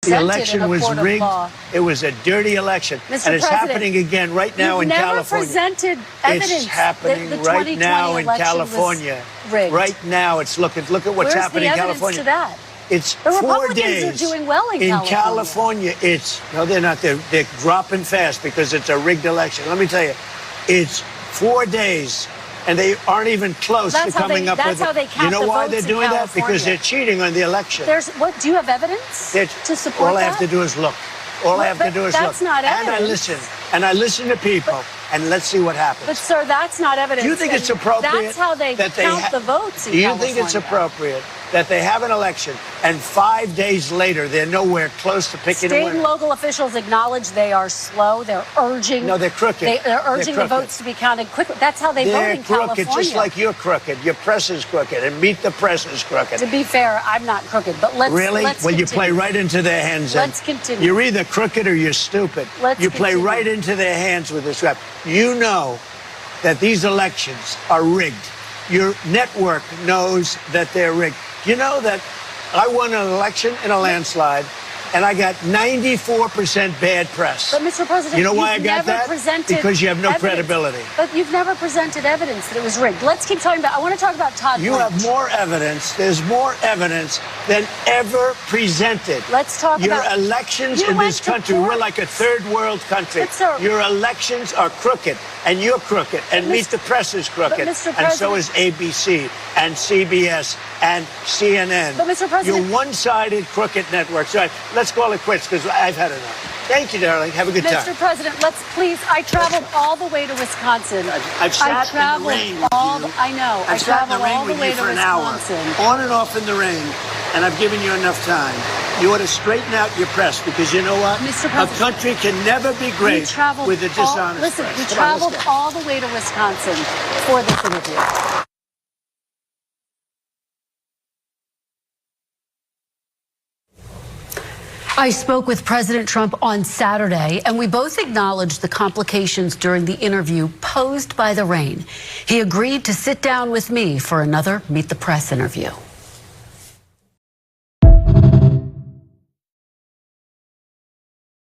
The election was rigged. It was a dirty election. Mr. And it's President, happening again right now in California. You've never presented evidence. It's happening right now in California. Right now, it's look at what's happening in California. To that? It's the 4 Republicans days. are doing well in California. It's no, they're not. They're dropping fast because it's a rigged election. Let me tell you, it's 4 days, and they aren't even close to coming up with it. You know why they're doing that? Because they're cheating on the election. What? Do you have evidence to support that? All I have to do is look. All I have to do is look. That's not evidence. And I listen to people, and let's see what happens. But, sir, that's not evidence. Do you think it's appropriate? That's how they count the votes in California. Do you think it's appropriate that they have an election, and 5 days later they're nowhere close to picking a winner? State and local officials acknowledge they are slow. They're urging. No, they're crooked. They're urging the votes to be counted quickly. That's how they vote in California. They're crooked, just like you're crooked. Your press is crooked, and Meet the Press is crooked. To be fair, I'm not crooked, but let's Really? Let's well, continue. You play right into their hands. Let's continue. You're either crooked or you're stupid. You play right into their hands with this rap. You know that these elections are rigged. Your network knows that they're rigged. You know that I won an election in a landslide, and I got 94% bad press. But, Mr. President, you know why I got that? Because you have no credibility. But you've never presented evidence that it was rigged. Let's keep talking about. I want to talk about Todd. You have more evidence. There's more evidence than ever presented. Let's talk about your elections in this country. We're like a third world country. Your elections are crooked, and you're crooked, and Meet the Press is crooked, and so is ABC and CBS and CNN. But, Mr. President, you're one-sided crooked networks. All right, let's call it quits because I've had enough. Thank you, darling. Have a good time. Mr. President, let's please. I traveled all the way to Wisconsin. I've sat in the rain with you. I know. I've sat in the rain with you for an hour, on and off in the rain, and I've given you enough time. You ought to straighten out your press because you know what? Mr. President, a country can never be great with a dishonest Listen, press. we traveled all the way to Wisconsin for this interview. I spoke with President Trump on Saturday, and we both acknowledged the complications during the interview posed by the rain. He agreed to sit down with me for another Meet the Press interview.